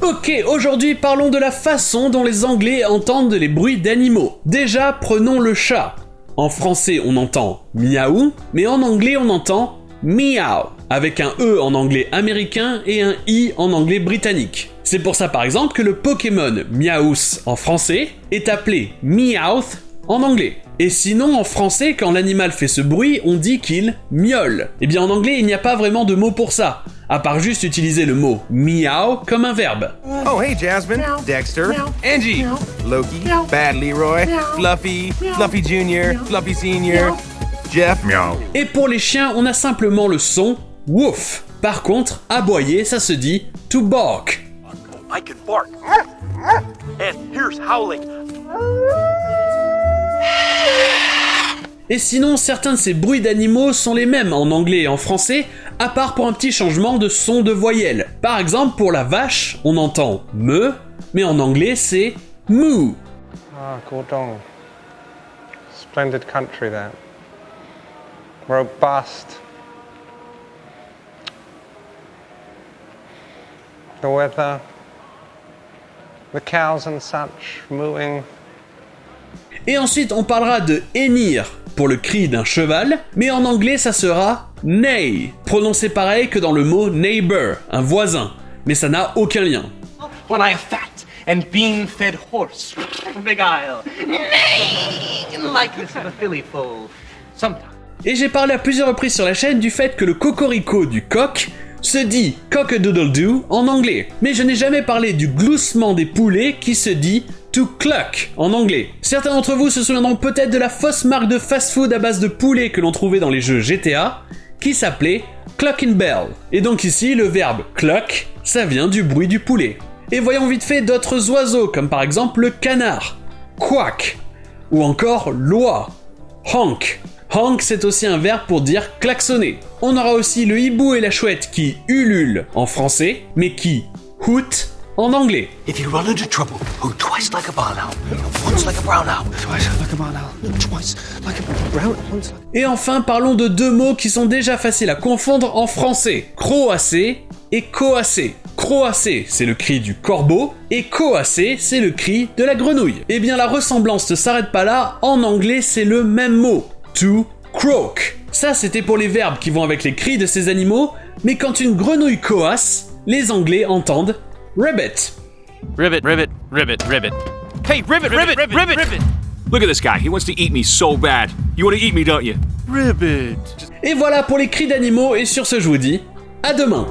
Ok, aujourd'hui parlons de la façon dont les Anglais entendent les bruits d'animaux. Déjà, prenons le chat. En français, on entend miaou, mais en anglais, on entend meow, avec un E en anglais américain et un I en anglais britannique. C'est pour ça par exemple que le Pokémon Meowth en français est appelé Meowth en anglais. Et sinon, en français, quand l'animal fait ce bruit, on dit qu'il miaule. Et bien en anglais, il n'y a pas vraiment de mot pour ça, à part juste utiliser le mot meow comme un verbe. Oh, hey, Jasmine, Dexter, Angie, Loki, Bad Leroy, Fluffy, Fluffy Jr., Fluffy Sr., Jeff. Et pour les chiens, on a simplement le son woof. Par contre, aboyer, ça se dit to bark. I can bark. And here's howling. Et sinon, certains de ces bruits d'animaux sont les mêmes en anglais et en français, à part pour un petit changement de son de voyelle. Par exemple, pour la vache, on entend me, mais en anglais c'est moo. Ah, Guangdong. Splendid country there. Robust. The weather. The cows and such mooing. Et ensuite, on parlera de hennir pour le cri d'un cheval, mais en anglais ça sera neigh, prononcé pareil que dans le mot neighbor, un voisin, mais ça n'a aucun lien. When I a fat and bean-fed horse, Big Isle, neighing like this of a filly foal, sometimes. Et j'ai parlé à plusieurs reprises sur la chaîne du fait que le cocorico du coq se dit cock-a-doodle-doo en anglais, mais je n'ai jamais parlé du gloussement des poulets qui se dit to cluck en anglais. Certains d'entre vous se souviendront peut-être de la fausse marque de fast-food à base de poulet que l'on trouvait dans les jeux GTA, qui s'appelait Cluckin' Bell. Et donc ici, le verbe cluck, ça vient du bruit du poulet. Et voyons vite fait d'autres oiseaux, comme par exemple le canard, quack, ou encore l'oie, honk. Honk, c'est aussi un verbe pour dire klaxonner. On aura aussi le hibou et la chouette qui ululent en français, mais qui hoot en anglais. If you run into trouble, hoot twice like a barn owl, once like a brown owl, twice like a barn owl, twice like a brown owl, once like... Et enfin, parlons de deux mots qui sont déjà faciles à confondre en français. Croasser et coasser. Croasser, c'est le cri du corbeau, et coasser, c'est le cri de la grenouille. Eh bien, la ressemblance ne s'arrête pas là, en anglais, c'est le même mot. To croak. Ça, c'était pour les verbes qui vont avec les cris de ces animaux, mais quand une grenouille coasse, les Anglais entendent ribbit. Ribbit, ribbit, ribbit, ribbit. Hey, ribbit, ribbit, ribbit, ribbit, ribbit. Look at this guy, he wants to eat me so bad. You want to eat me, don't you? Ribbit. Et voilà pour les cris d'animaux, et sur ce, je vous dis à demain.